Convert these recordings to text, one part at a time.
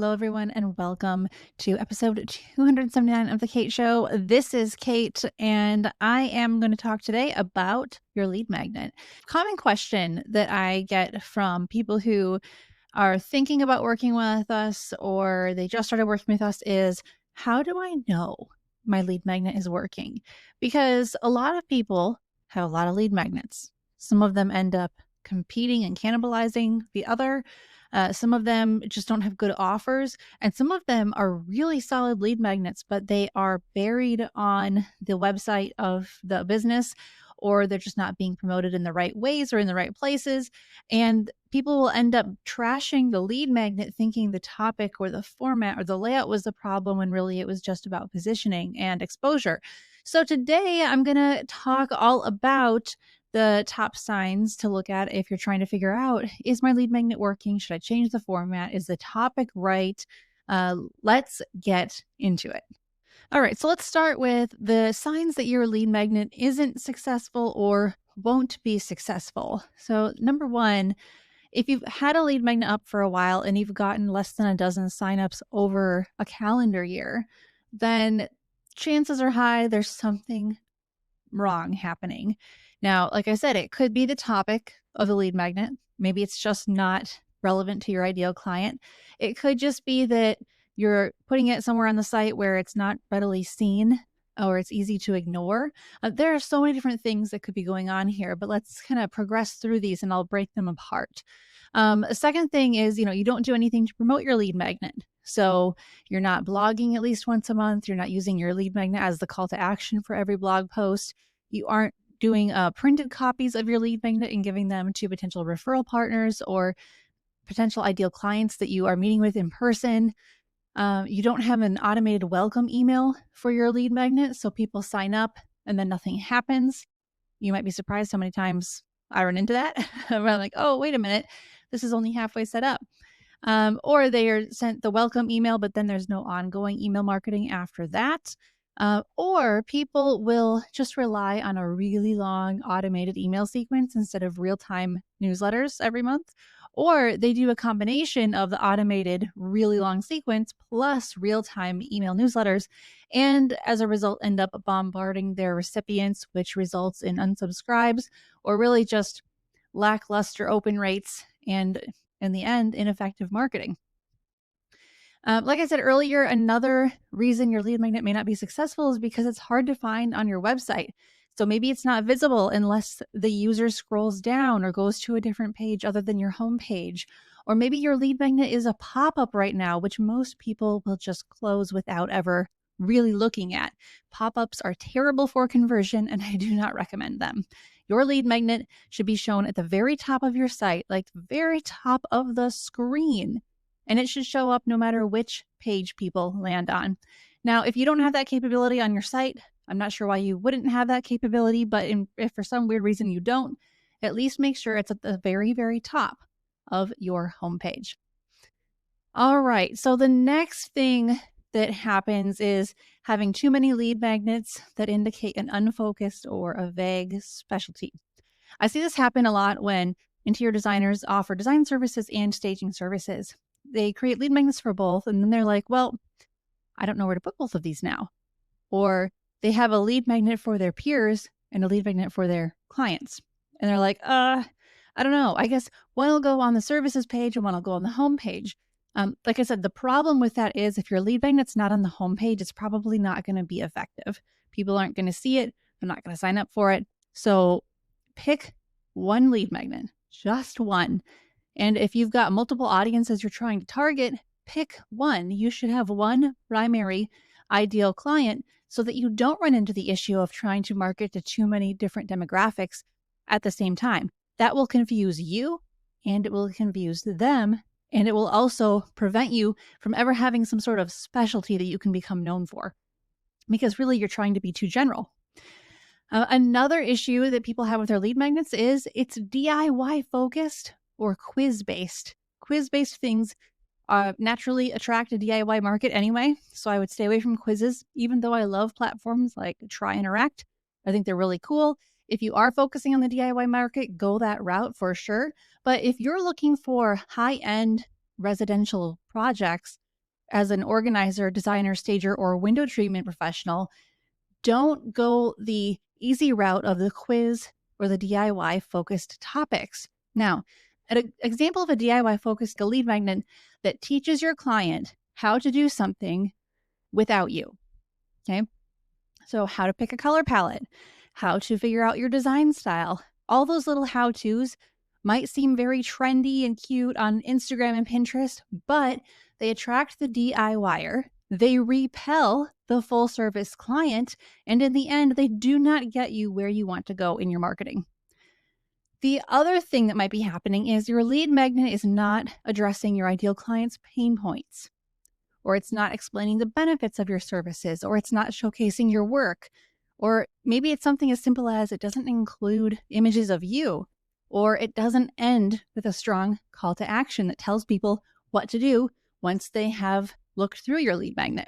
Hello, everyone, and welcome to episode 279 of The Kate Show. This is Kate, and I am going to talk today about your lead magnet. Common question that I get from people who are thinking about working with us or they just started working with us is, how do I know my lead magnet is working? Because a lot of people have a lot of lead magnets. Some of them end up competing and cannibalizing the other. Some of them just don't have good offers, and some of them are really solid lead magnets, but they are buried on the website of the business, or they're just not being promoted in the right ways or in the right places. And people will end up trashing the lead magnet thinking the topic or the format or the layout was the problem when really it was just about positioning and exposure. So today I'm going to talk all about the top signs to look at if you're trying to figure out, is my lead magnet working? Should I change the format? Is the topic right? Let's get into it. All right, so let's start with the signs that your lead magnet isn't successful or won't be successful. So, number one, if you've had a lead magnet up for a while and you've gotten less than a dozen signups over a calendar year, then chances are high there's something wrong happening. Now, like I said, it could be the topic of the lead magnet. Maybe it's just not relevant to your ideal client. It could just be that you're putting it somewhere on the site where it's not readily seen or it's easy to ignore. There are so many different things that could be going on here, but let's kind of progress through these and I'll break them apart. A second thing is, you don't do anything to promote your lead magnet. So you're not blogging at least once a month. You're not using your lead magnet as the call to action for every blog post. You aren't doing printed copies of your lead magnet and giving them to potential referral partners or potential ideal clients that you are meeting with in person. You don't have an automated welcome email for your lead magnet, so people sign up and then nothing happens. You might be surprised how many times I run into that. I'm like, oh, wait a minute, this is only halfway set up. Or they are sent the welcome email, but then there's no ongoing email marketing after that. Or people will just rely on a really long automated email sequence instead of real-time newsletters every month. Or they do a combination of the automated really long sequence plus real-time email newsletters. And as a result, end up bombarding their recipients, which results in unsubscribes or really just lackluster open rates and in the end, ineffective marketing. Like I said earlier, another reason your lead magnet may not be successful is because it's hard to find on your website. So maybe it's not visible unless the user scrolls down or goes to a different page other than your home page. Or maybe your lead magnet is a pop-up right now, which most people will just close without ever really looking at. Pop-ups are terrible for conversion, and I do not recommend them. Your lead magnet should be shown at the very top of your site, like the very top of the screen. And it should show up no matter which page people land on. Now, if you don't have that capability on your site, I'm not sure why you wouldn't have that capability, but if for some weird reason you don't, at least make sure it's at the very, very top of your homepage. All right, so the next thing that happens is having too many lead magnets that indicate an unfocused or a vague specialty. I see this happen a lot when interior designers offer design services and staging services. They create lead magnets for both, and then they're like, well, I don't know where to put both of these now. Or they have a lead magnet for their peers and a lead magnet for their clients. And they're like, I don't know. I guess one will go on the services page and one will go on the home page. Like I said, the problem with that is if your lead magnet's not on the home page, it's probably not going to be effective. People aren't going to see it. They're not going to sign up for it. So pick one lead magnet, just one. And if you've got multiple audiences you're trying to target, pick one. You should have one primary ideal client so that you don't run into the issue of trying to market to too many different demographics at the same time. That will confuse you and it will confuse them. And it will also prevent you from ever having some sort of specialty that you can become known for, because really you're trying to be too general. Another issue that people have with their lead magnets is it's DIY focused or quiz based. Quiz based things naturally attract a DIY market anyway, so I would stay away from quizzes, even though I love platforms like TryInteract. I think they're really cool. If you are focusing on the DIY market, go that route for sure. But if you're looking for high-end residential projects, as an organizer, designer, stager, or window treatment professional, don't go the easy route of the quiz or the DIY focused topics. Now, an example of a DIY focused lead magnet that teaches your client how to do something without you. Okay. So, how to pick a color palette, how to figure out your design style, all those little how to's might seem very trendy and cute on Instagram and Pinterest, but they attract the DIYer. They repel the full service client. And in the end, they do not get you where you want to go in your marketing. The other thing that might be happening is your lead magnet is not addressing your ideal client's pain points, or it's not explaining the benefits of your services, or it's not showcasing your work, or maybe it's something as simple as it doesn't include images of you, or it doesn't end with a strong call to action that tells people what to do once they have looked through your lead magnet.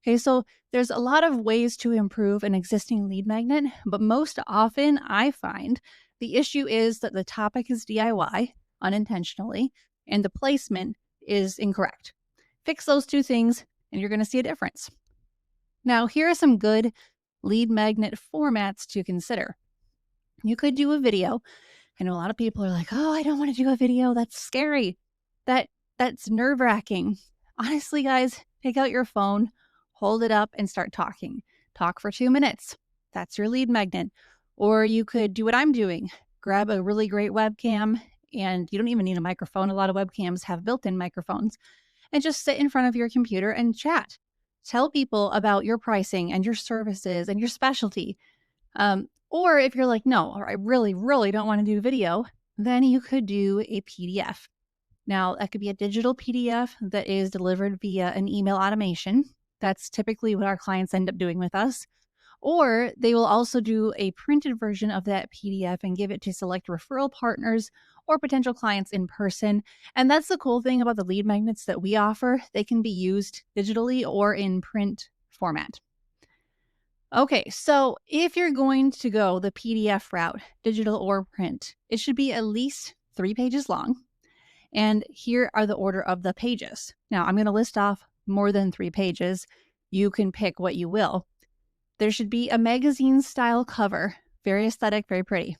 Okay, so there's a lot of ways to improve an existing lead magnet, but most often I find the issue is that the topic is DIY unintentionally and the placement is incorrect. Fix those two things and you're going to see a difference. Now, here are some good lead magnet formats to consider. You could do a video. I know a lot of people are like, "Oh, I don't want to do a video. That's scary. That's nerve-wracking." Honestly, guys, take out your phone, hold it up and start talking. Talk for 2 minutes. That's your lead magnet. Or you could do what I'm doing. Grab a really great webcam, and you don't even need a microphone. A lot of webcams have built-in microphones. And just sit in front of your computer and chat. Tell people about your pricing and your services and your specialty. Or if you're like, no, I really, really don't want to do video, then you could do a PDF. Now, that could be a digital PDF that is delivered via an email automation. That's typically what our clients end up doing with us. Or they will also do a printed version of that PDF and give it to select referral partners or potential clients in person. And that's the cool thing about the lead magnets that we offer. They can be used digitally or in print format. Okay, so if you're going to go the PDF route, digital or print, it should be at least 3 pages long. And here are the order of the pages. Now, I'm going to list off more than 3 pages. You can pick what you will. There should be a magazine style cover, very aesthetic, very pretty.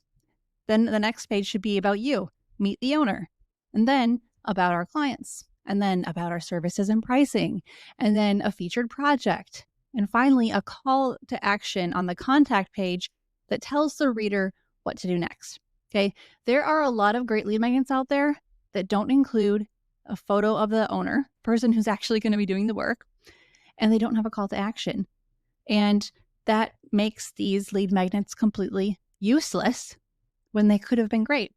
Then the next page should be about you, meet the owner, and then about our clients, and then about our services and pricing, and then a featured project, and finally a call to action on the contact page that tells the reader what to do next. Okay, there are a lot of great lead magnets out there that don't include a photo of the owner, person who's actually going to be doing the work, and they don't have a call to action. And that makes these lead magnets completely useless when they could have been great.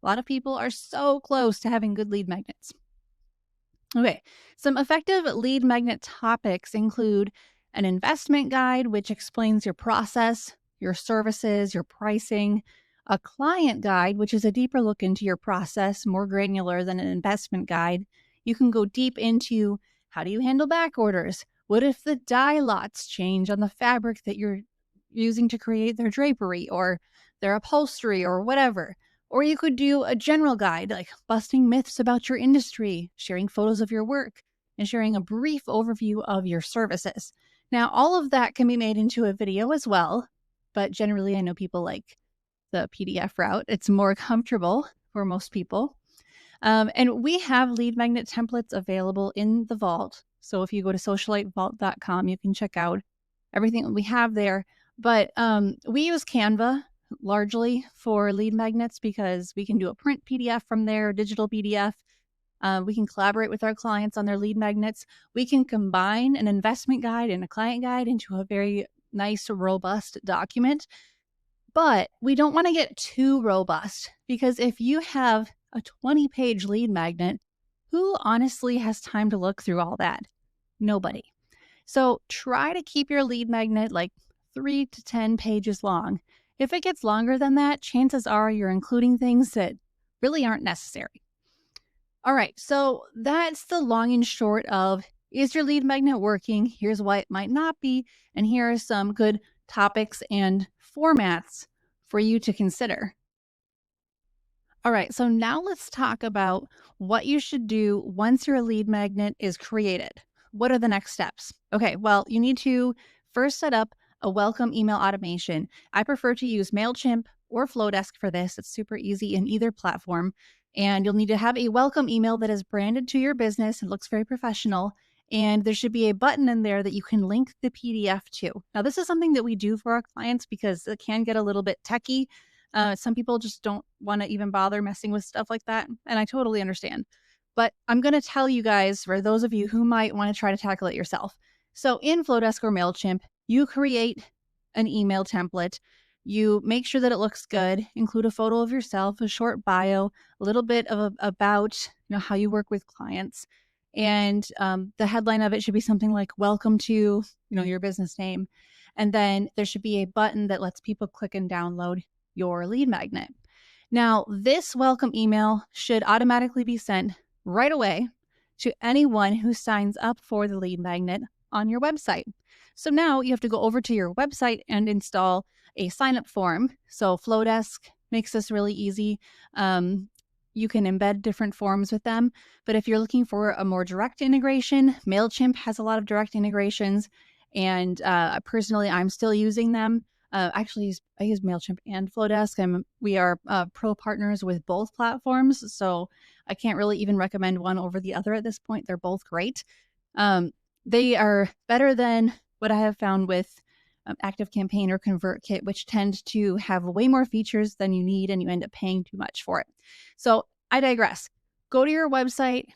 A lot of people are so close to having good lead magnets. Okay, some effective lead magnet topics include an investment guide, which explains your process, your services, your pricing, a client guide, which is a deeper look into your process, more granular than an investment guide. You can go deep into how do you handle back orders? What if the dye lots change on the fabric that you're using to create their drapery or their upholstery or whatever? Or you could do a general guide, like busting myths about your industry, sharing photos of your work, and sharing a brief overview of your services. Now, all of that can be made into a video as well, but generally I know people like the PDF route. It's more comfortable for most people. And we have lead magnet templates available in the vault. So if you go to socialitevault.com, you can check out everything that we have there. But we use Canva largely for lead magnets because we can do a print PDF from there, digital PDF. We can collaborate with our clients on their lead magnets. We can combine an investment guide and a client guide into a very nice, robust document. But we don't want to get too robust because if you have a 20-page lead magnet, who honestly has time to look through all that? Nobody. So try to keep your lead magnet like 3 to 10 pages long. If it gets longer than that, chances are you're including things that really aren't necessary. All right, so that's the long and short of, is your lead magnet working? Here's why it might not be. And here are some good topics and formats for you to consider. All right, so now let's talk about what you should do once your lead magnet is created. what are the next steps? Okay, well, you need to first set up a welcome email automation. I prefer to use MailChimp or Flowdesk for this. It's super easy in either platform. And you'll need to have a welcome email that is branded to your business. It looks very professional. And there should be a button in there that you can link the PDF to. Now, this is something that we do for our clients because it can get a little bit techy. Some people just don't want to even bother messing with stuff like that. And I totally understand. But I'm going to tell you guys, for those of you who might want to try to tackle it yourself. So in Flowdesk or MailChimp, you create an email template. You make sure that it looks good, include a photo of yourself, a short bio, a little bit of about how you work with clients. And the headline of it should be something like welcome to your business name. And then there should be a button that lets people click and download your lead magnet. Now, this welcome email should automatically be sent right away to anyone who signs up for the lead magnet on your website. So now you have to go over to your website and install a sign up form. So Flowdesk makes this really easy. You can embed different forms with them. But if you're looking for a more direct integration, MailChimp has a lot of direct integrations. And personally, I'm still using them. Actually, I use MailChimp and Flowdesk, and we are pro partners with both platforms. So I can't really even recommend one over the other at this point. They're both great. They are better than what I have found with ActiveCampaign or ConvertKit, which tend to have way more features than you need, and you end up paying too much for it. So I digress. Go to your website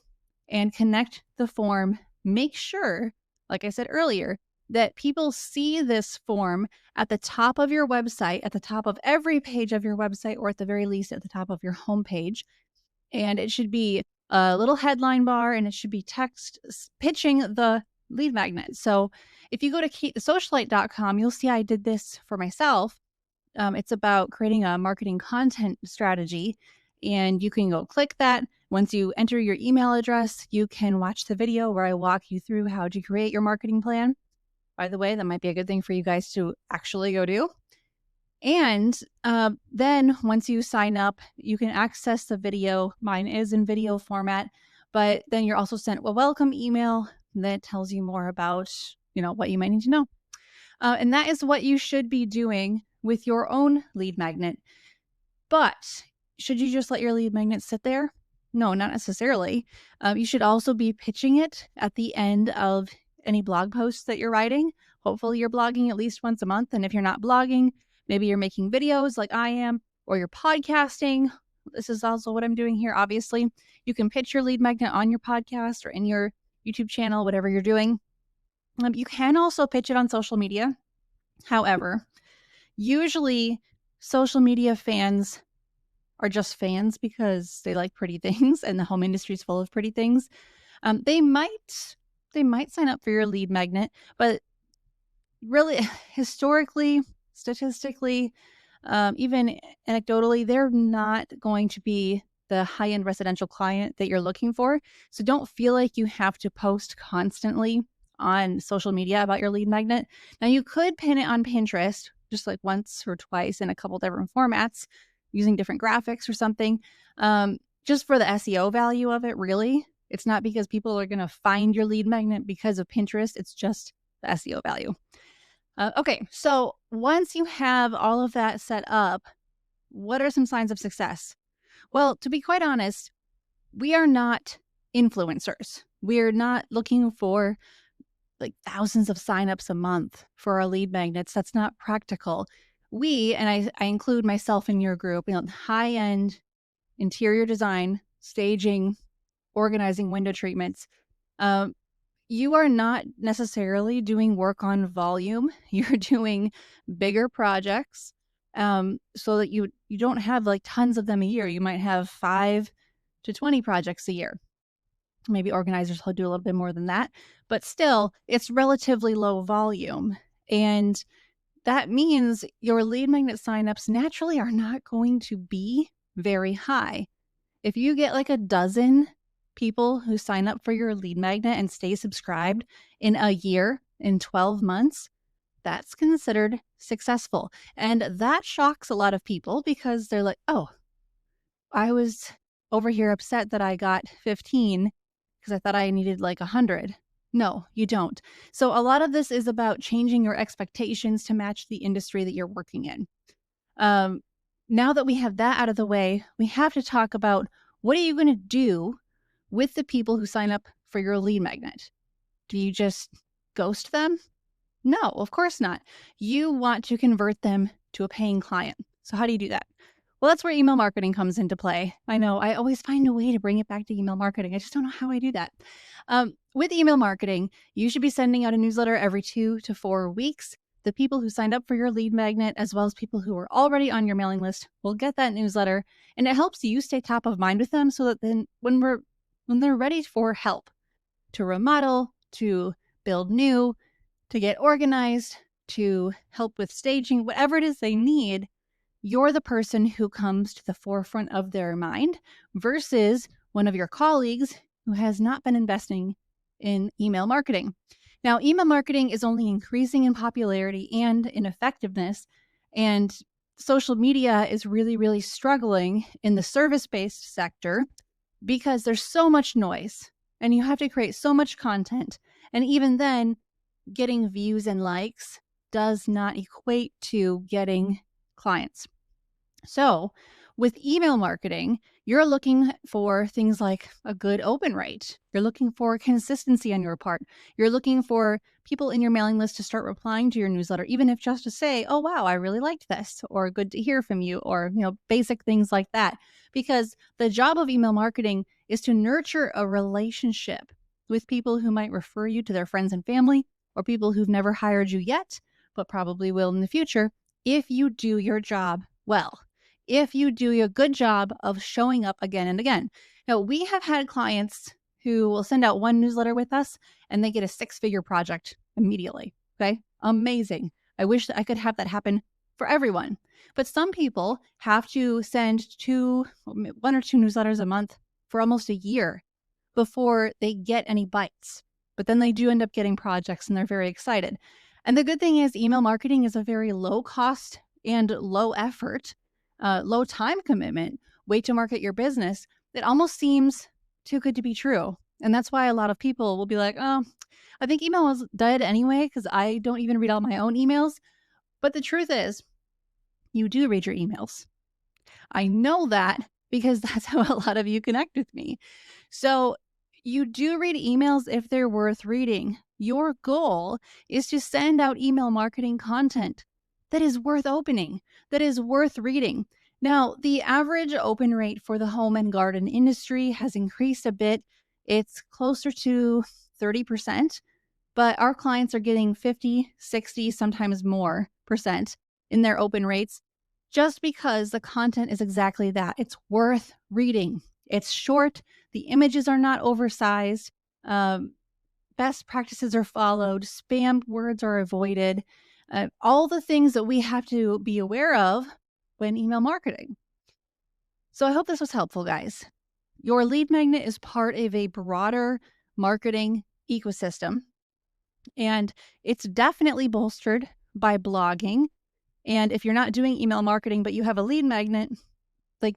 and connect the form. Make sure, like I said earlier, that people see this form at the top of your website, at the top of every page of your website, or at the very least at the top of your homepage. And it should be a little headline bar, and it should be text pitching the lead magnet. So if you go to katethesocialite.com, you'll see I did this for myself. It's about creating a marketing content strategy, and you can go click that. Once you enter your email address, you can watch the video where I walk you through how to create your marketing plan. By the way, that might be a good thing for you guys to actually go do. And then once you sign up, you can access the video. Mine is in video format, but then you're also sent a welcome email that tells you more about, what you might need to know. And that is what you should be doing with your own lead magnet. But should you just let your lead magnet sit there? No, not necessarily. You should also be pitching it at the end of any blog posts that you're writing. Hopefully you're blogging at least once a month. And if you're not blogging, maybe you're making videos like I am, or you're podcasting. This is also what I'm doing here, obviously. You can pitch your lead magnet on your podcast or in your YouTube channel, whatever you're doing. You can also pitch it on social media. However, usually social media fans are just fans because they like pretty things, and the home industry is full of pretty things. They might sign up for your lead magnet, but really, historically, statistically, even anecdotally, they're not going to be the high-end residential client that you're looking for. So don't feel like you have to post constantly on social media about your lead magnet. Now, you could pin it on Pinterest just like once or twice in a couple different formats using different graphics or something, just for the SEO value of it, really. It's not because people are going to find your lead magnet because of Pinterest. It's just the SEO value. Okay, so once you have all of that set up, what are some signs of success? Well, to be quite honest, we are not influencers. We're not looking for like thousands of signups a month for our lead magnets. That's not practical. We, and I include myself in your group, high-end interior design, staging, organizing window treatments. You are not necessarily doing work on volume. You're doing bigger projects, so that you don't have like tons of them a year. You might have 5 to 20 projects a year. Maybe organizers will do a little bit more than that, but still, it's relatively low volume. And that means your lead magnet signups naturally are not going to be very high. If you get like a dozen people who sign up for your lead magnet and stay subscribed in a year, in 12 months, that's considered successful. And that shocks a lot of people because they're like, oh, I was over here upset that I got 15 because I thought I needed like 100. No, you don't. So a lot of this is about changing your expectations to match the industry that you're working in. Um, Now that we have that out of the way, we have to talk about what are you going to do with the people who sign up for your lead magnet? Do you just ghost them? No, of course not. You want to convert them to a paying client. So, how do you do that? Well, that's where email marketing comes into play. I know I always find a way to bring it back to email marketing. I just don't know how I do that. With email marketing, you should be sending out a newsletter every 2 to 4 weeks. The people who signed up for your lead magnet, as well as people who are already on your mailing list, will get that newsletter, and it helps you stay top of mind with them, so that then when they're ready for help to remodel, to build new, to get organized, to help with staging, whatever it is they need, you're the person who comes to the forefront of their mind versus one of your colleagues who has not been investing in email marketing. Now, email marketing is only increasing in popularity and in effectiveness, and social media is really, really struggling in the service based sector because there's so much noise and you have to create so much content. And even then, getting views and likes does not equate to getting clients. So, with email marketing, you're looking for things like a good open rate. You're looking for consistency on your part. You're looking for people in your mailing list to start replying to your newsletter, even if just to say, "Oh wow, I really liked this," or "Good to hear from you," or basic things like that. Because the job of email marketing is to nurture a relationship with people who might refer you to their friends and family, or people who've never hired you yet, but probably will in the future, if you do your job well, if you do a good job of showing up again and again. Now, we have had clients who will send out one newsletter with us and they get a 6-figure project immediately. Okay. Amazing. I wish that I could have that happen for everyone. But some people have to send one or two newsletters a month for almost a year before they get any bites. But then they do end up getting projects and they're very excited. And the good thing is, email marketing is a very low cost and low effort, low time commitment way to market your business that almost seems too good to be true. And that's why a lot of people will be like, "Oh, I think email is dead anyway because I don't even read all my own emails." But the truth is, you do read your emails. I know that because that's how a lot of you connect with me. So you do read emails if they're worth reading. Your goal is to send out email marketing content that is worth opening, that is worth reading. Now, the average open rate for the home and garden industry has increased a bit. It's closer to 30%, but our clients are getting 50, 60, sometimes more percent in their open rates just because the content is exactly that. It's worth reading. It's short. The images are not oversized. Um, Best practices are followed. Spam words are avoided. All the things that we have to be aware of when email marketing. So I hope this was helpful, guys. Your lead magnet is part of a broader marketing ecosystem, and it's definitely bolstered by blogging. And if you're not doing email marketing, but you have a lead magnet, like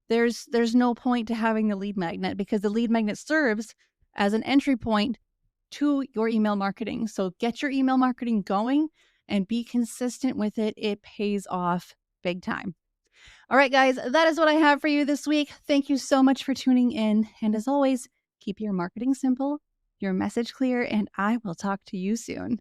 there's no point to having the lead magnet because the lead magnet serves as an entry point to your email marketing. So get your email marketing going and be consistent with it. It pays off big time. All right, guys, that is what I have for you this week. Thank you so much for tuning in. And as always, keep your marketing simple, your message clear, and I will talk to you soon.